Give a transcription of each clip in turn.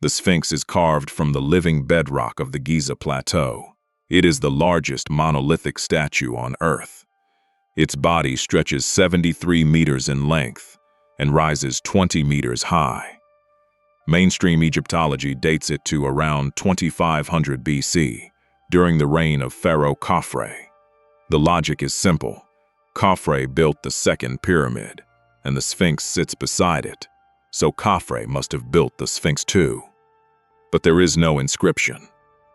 The Sphinx is carved from the living bedrock of the Giza Plateau. It is the largest monolithic statue on Earth. Its body stretches 73 meters in length and rises 20 meters high. Mainstream Egyptology dates it to around 2500 BC, during the reign of Pharaoh Khafre. The logic is simple. Khafre built the second pyramid, and the Sphinx sits beside it, so Khafre must have built the Sphinx too. But there is no inscription,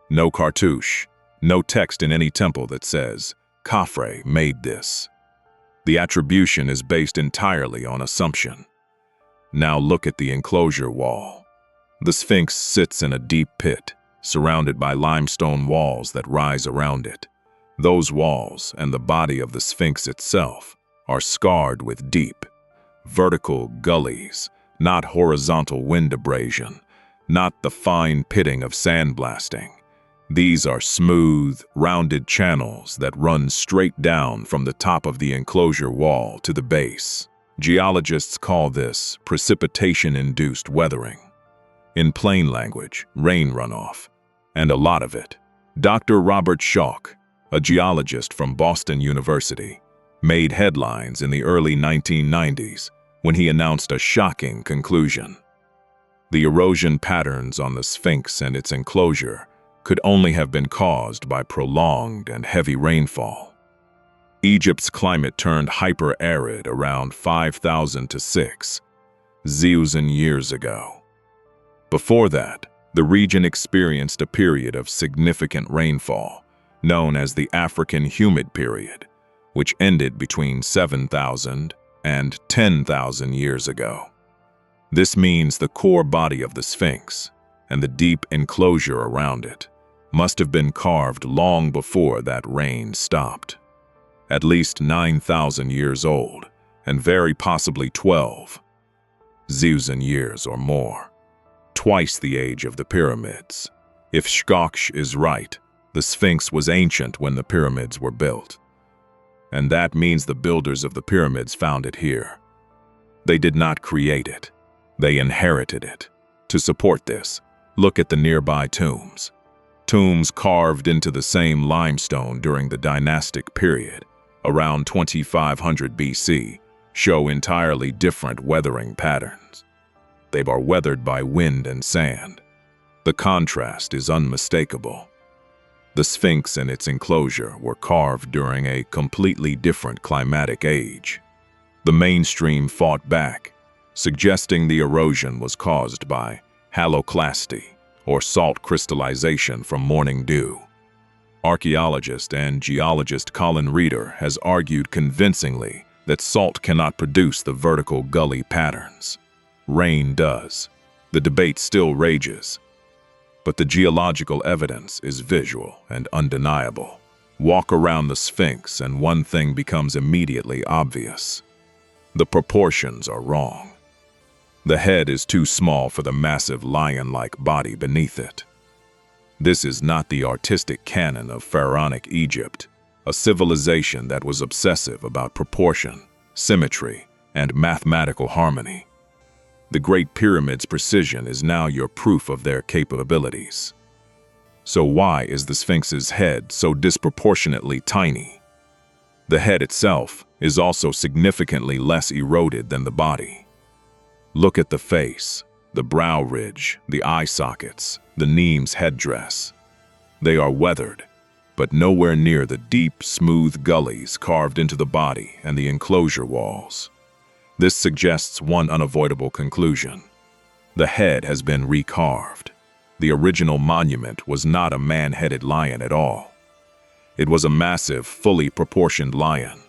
no cartouche, no text in any temple that says, Khafre made this. The attribution is based entirely on assumption. Now look at the enclosure wall. The Sphinx sits in a deep pit, surrounded by limestone walls that rise around it. Those walls and the body of the Sphinx itself are scarred with deep, vertical gullies, not horizontal wind abrasion, not the fine pitting of sandblasting. These are smooth, rounded channels that run straight down from the top of the enclosure wall to the base. Geologists call this precipitation-induced weathering. In plain language, rain runoff, and a lot of it. Dr. Robert Schoch, a geologist from Boston University, made headlines in the early 1990s when he announced a shocking conclusion. The erosion patterns on the Sphinx and its enclosure could only have been caused by prolonged and heavy rainfall. Egypt's climate turned hyper-arid around 5,000 to 6,000 years ago. Before that, the region experienced a period of significant rainfall, known as the African Humid Period, which ended between 7,000 and 10,000 years ago. This means the core body of the Sphinx and the deep enclosure around it must have been carved long before that rain stopped. At least 9,000 years old, and very possibly 12,000 years or more. Twice the age of the pyramids. If Schoch is right, the Sphinx was ancient when the pyramids were built. And that means the builders of the pyramids found it here. They did not create it. They inherited it. To support this, look at the nearby tombs. Tombs carved into the same limestone during the dynastic period, around 2500 BC, show entirely different weathering patterns. They are weathered by wind and sand. The contrast is unmistakable. The Sphinx and its enclosure were carved during a completely different climatic age. The mainstream fought back, suggesting the erosion was caused by haloclasty, or salt crystallization from morning dew. Archaeologist and geologist Colin Reeder has argued convincingly that salt cannot produce the vertical gully patterns. Rain does. The debate still rages. But the geological evidence is visual and undeniable. Walk around the Sphinx and one thing becomes immediately obvious. The proportions are wrong. The head is too small for the massive lion-like body beneath it. This is not the artistic canon of pharaonic Egypt, a civilization that was obsessive about proportion, symmetry, and mathematical harmony. The Great Pyramid's precision is now your proof of their capabilities. So why is the Sphinx's head so disproportionately tiny? The head itself is also significantly less eroded than the body. Look at the face, the brow ridge, the eye sockets, the Nemes headdress. They are weathered, but nowhere near the deep, smooth gullies carved into the body and the enclosure walls. This suggests one unavoidable conclusion. The head has been recarved. The original monument was not a man-headed lion at all. It was a massive, fully proportioned lion,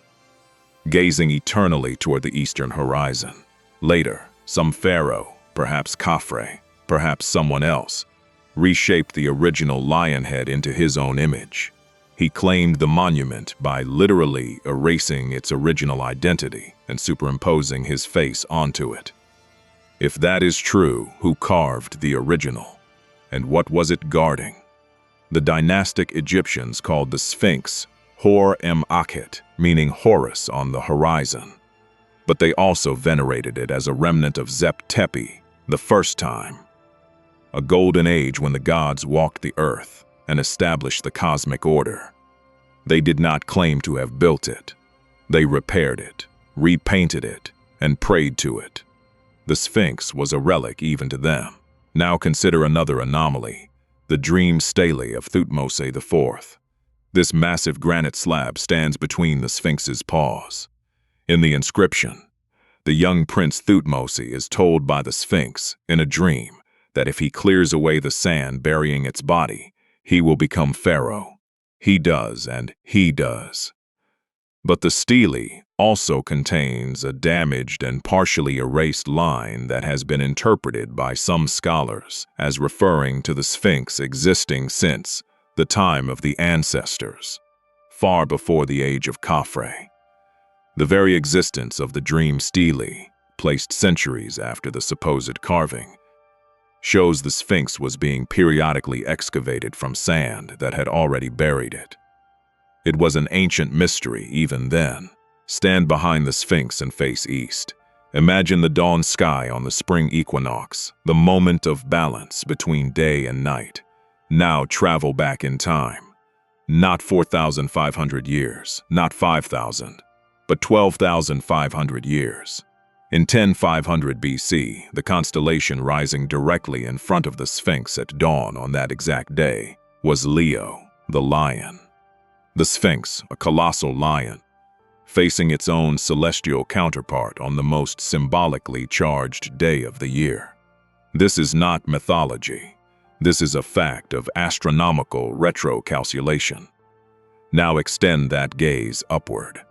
gazing eternally toward the eastern horizon. Later, some pharaoh, perhaps Khafre, perhaps someone else, reshaped the original lion head into his own image. He claimed the monument by literally erasing its original identity and superimposing his face onto it. If that is true, who carved the original? And what was it guarding? The dynastic Egyptians called the Sphinx Hor-em-Akhet, meaning Horus on the horizon. But they also venerated it as a remnant of Zep Tepi, the first time. a golden age when the gods walked the earth and established the cosmic order. They did not claim to have built it. They repaired it, repainted it, and prayed to it. The Sphinx was a relic even to them. Now consider another anomaly, the dream stele of Thutmose IV. This massive granite slab stands between the Sphinx's paws. In the inscription, the young prince Thutmose is told by the Sphinx in a dream that if he clears away the sand burying its body, he will become pharaoh. He does, and he does. But the stele also contains a damaged and partially erased line that has been interpreted by some scholars as referring to the Sphinx existing since the time of the ancestors, far before the age of Khafre. The very existence of the dream stele, placed centuries after the supposed carving, shows the Sphinx was being periodically excavated from sand that had already buried it. It was an ancient mystery even then. Stand behind the Sphinx and face east. Imagine the dawn sky on the spring equinox, the moment of balance between day and night. Now travel back in time. Not 4,500 years, not 5,000, but 12,500 years. In 10,500 BC, the constellation rising directly in front of the Sphinx at dawn on that exact day was Leo, the lion. The Sphinx, a colossal lion, facing its own celestial counterpart on the most symbolically charged day of the year. This is not mythology. This is a fact of astronomical retrocalculation. Now extend that gaze upward.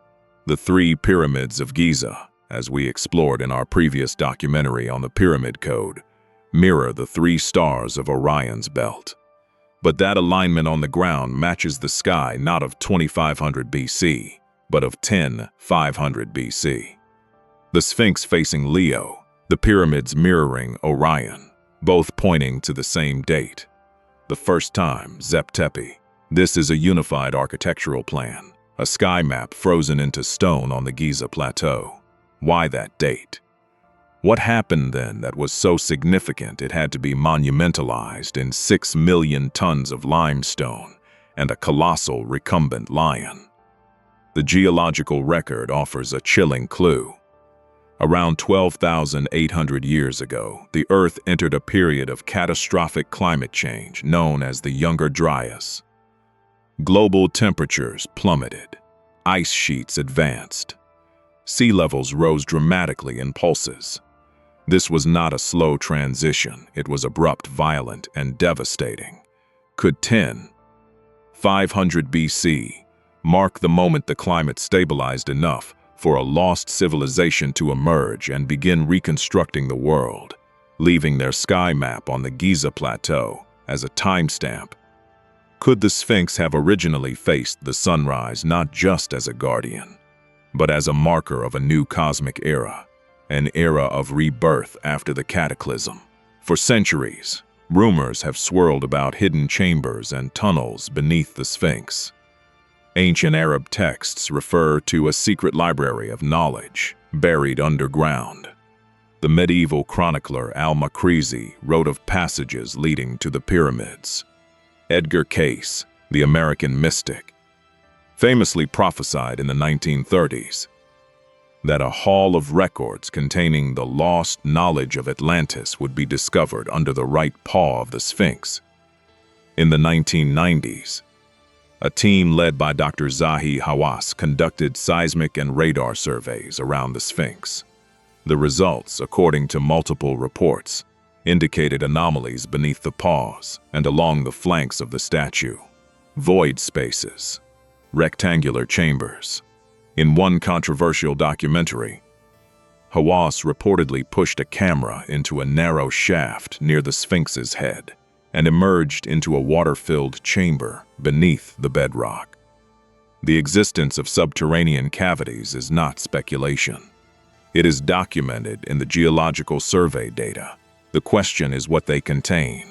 The three pyramids of Giza, as we explored in our previous documentary on the Pyramid Code, mirror the three stars of Orion's belt. But that alignment on the ground matches the sky not of 2500 BC, but of 10,500 BC. The Sphinx facing Leo, the pyramids mirroring Orion, both pointing to the same date. The first time, Zep Tepi. This is a unified architectural plan, a sky map frozen into stone on the Giza Plateau. Why that date? What happened then that was so significant it had to be monumentalized in 6 million tons of limestone and a colossal recumbent lion? The geological record offers a chilling clue. Around 12,800 years ago, the Earth entered a period of catastrophic climate change known as the Younger Dryas. Global temperatures plummeted, ice sheets advanced, sea levels rose dramatically in pulses. This was not a slow transition, it was abrupt, violent, and devastating. Could 10,500 BC mark the moment the climate stabilized enough for a lost civilization to emerge and begin reconstructing the world, leaving their sky map on the Giza Plateau as a timestamp? Could the Sphinx have originally faced the sunrise not just as a guardian, but as a marker of a new cosmic era, an era of rebirth after the cataclysm? For centuries, rumors have swirled about hidden chambers and tunnels beneath the Sphinx. Ancient Arab texts refer to a secret library of knowledge buried underground. The medieval chronicler Al-Makrizi wrote of passages leading to the pyramids. Edgar Cayce, the American mystic, famously prophesied in the 1930s that a hall of records containing the lost knowledge of Atlantis would be discovered under the right paw of the Sphinx. In the 1990s, a team led by Dr. Zahi Hawass conducted seismic and radar surveys around the Sphinx. The results, according to multiple reports, indicated anomalies beneath the paws and along the flanks of the statue. Void spaces, rectangular chambers. In one controversial documentary, Hawass reportedly pushed a camera into a narrow shaft near the Sphinx's head and emerged into a water-filled chamber beneath the bedrock. The existence of subterranean cavities is not speculation. It is documented in the geological survey data. The question is what they contain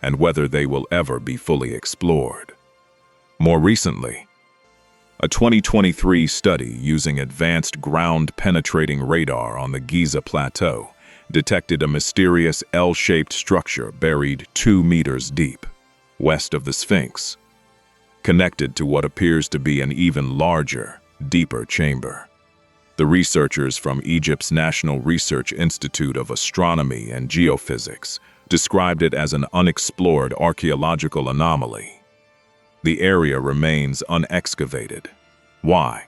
and whether they will ever be fully explored. More recently, a 2023 study using advanced ground-penetrating radar on the Giza Plateau detected a mysterious L-shaped structure buried 2 meters deep, west of the Sphinx, connected to what appears to be an even larger, deeper chamber. The researchers from Egypt's National Research Institute of Astronomy and Geophysics described it as an unexplored archaeological anomaly. The area remains unexcavated. Why?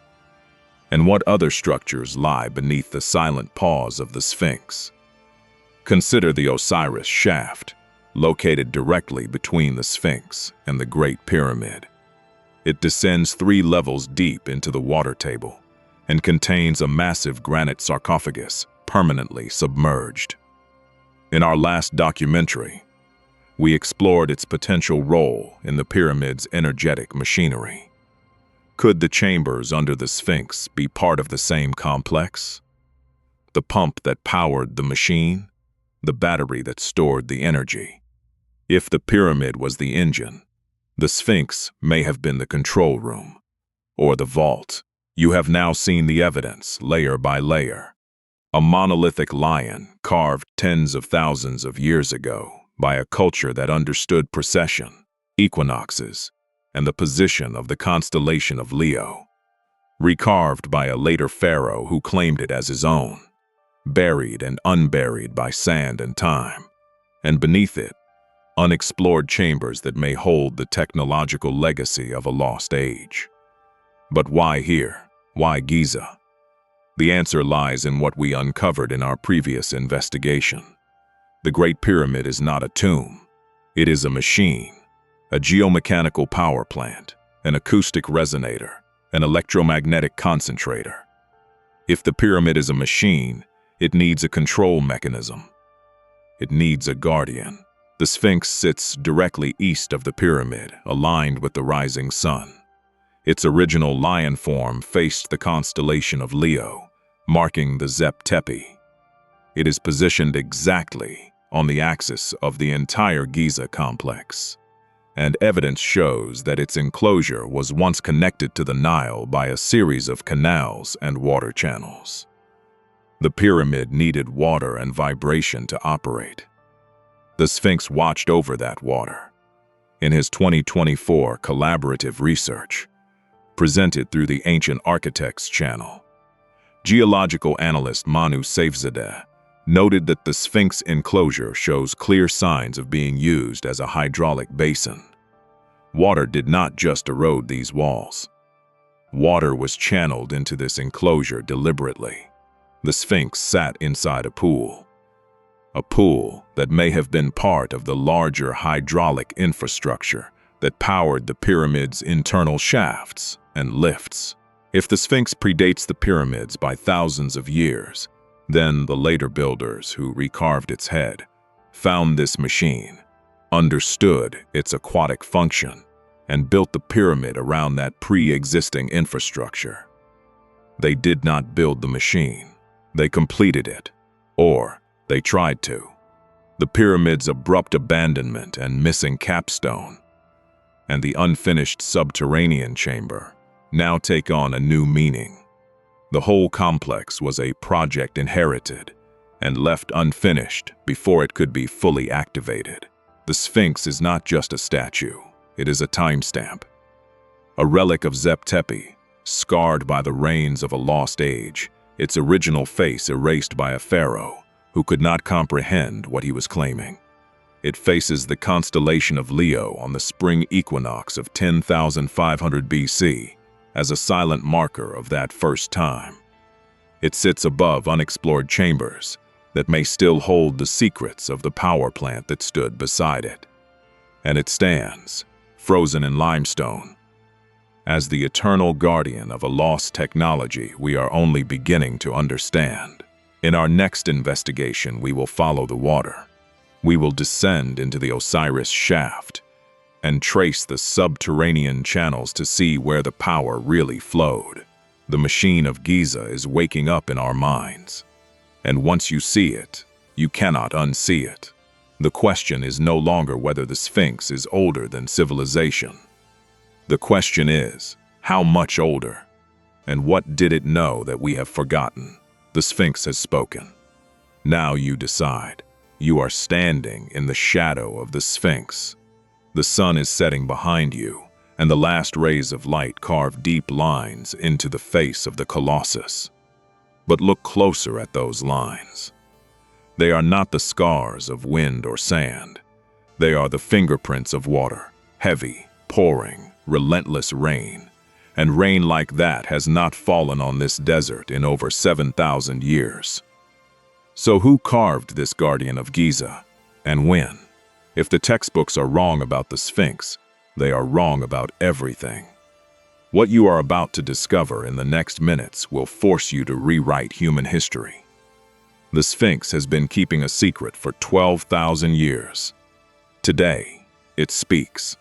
And what other structures lie beneath the silent paws of the Sphinx? Consider the Osiris shaft, located directly between the Sphinx and the Great Pyramid. It descends 3 levels deep into the water table and contains a massive granite sarcophagus permanently submerged. In our last documentary, we explored its potential role in the pyramid's energetic machinery. Could the chambers under the Sphinx be part of the same complex? The pump that powered the machine, the battery that stored the energy. If the pyramid was the engine, the Sphinx may have been the control room, or the vault. You have now seen the evidence, layer by layer. A monolithic lion carved tens of thousands of years ago by a culture that understood precession, equinoxes, and the position of the constellation of Leo. Recarved by a later pharaoh who claimed it as his own. Buried and unburied by sand and time. And beneath it, unexplored chambers that may hold the technological legacy of a lost age. But why here? Why Giza? The answer lies in what we uncovered in our previous investigation. The Great Pyramid is not a tomb. It is a machine, a geomechanical power plant, an acoustic resonator, an electromagnetic concentrator. If the pyramid is a machine, it needs a control mechanism. It needs a guardian. The Sphinx sits directly east of the pyramid, aligned with the rising sun. Its original lion form faced the constellation of Leo, marking the Zep Tepi. It is positioned exactly on the axis of the entire Giza complex, and evidence shows that its enclosure was once connected to the Nile by a series of canals and water channels. The pyramid needed water and vibration to operate. The Sphinx watched over that water. In his 2024 collaborative research, presented through the Ancient Architects channel, geological analyst Manu Safzadeh noted that the Sphinx enclosure shows clear signs of being used as a hydraulic basin. Water did not just erode these walls. Water was channeled into this enclosure deliberately. The Sphinx sat inside a pool that may have been part of the larger hydraulic infrastructure that powered the pyramid's internal shafts and lifts. If the Sphinx predates the pyramids by thousands of years, then the later builders who recarved its head found this machine, understood its aquatic function, and built the pyramid around that pre-existing infrastructure. They did not build the machine. They completed it, or they tried to. The pyramid's abrupt abandonment and missing capstone, and the unfinished subterranean chamber, now take on a new meaning. The whole complex was a project inherited and left unfinished before it could be fully activated. The Sphinx is not just a statue, it is a timestamp. A relic of Zep Tepi, scarred by the rains of a lost age, its original face erased by a pharaoh who could not comprehend what he was claiming. It faces the constellation of Leo on the spring equinox of 10,500 BC as a silent marker of that first time. It sits above unexplored chambers that may still hold the secrets of the power plant that stood beside it. And it stands, frozen in limestone, as the eternal guardian of a lost technology we are only beginning to understand. In our next investigation, we will follow the water. We will descend into the Osiris shaft and trace the subterranean channels to see where the power really flowed. The machine of Giza is waking up in our minds. And once you see it, you cannot unsee it. The question is no longer whether the Sphinx is older than civilization. The question is, how much older? And what did it know that we have forgotten? The Sphinx has spoken. Now you decide. You are standing in the shadow of the Sphinx. The sun is setting behind you, and the last rays of light carve deep lines into the face of the Colossus. But look closer at those lines. They are not the scars of wind or sand. They are the fingerprints of water, heavy, pouring, relentless rain. And rain like that has not fallen on this desert in over 7,000 years. So who carved this guardian of Giza, and when? If the textbooks are wrong about the Sphinx, they are wrong about everything. What you are about to discover in the next minutes will force you to rewrite human history. The Sphinx has been keeping a secret for 12,000 years. Today, it speaks.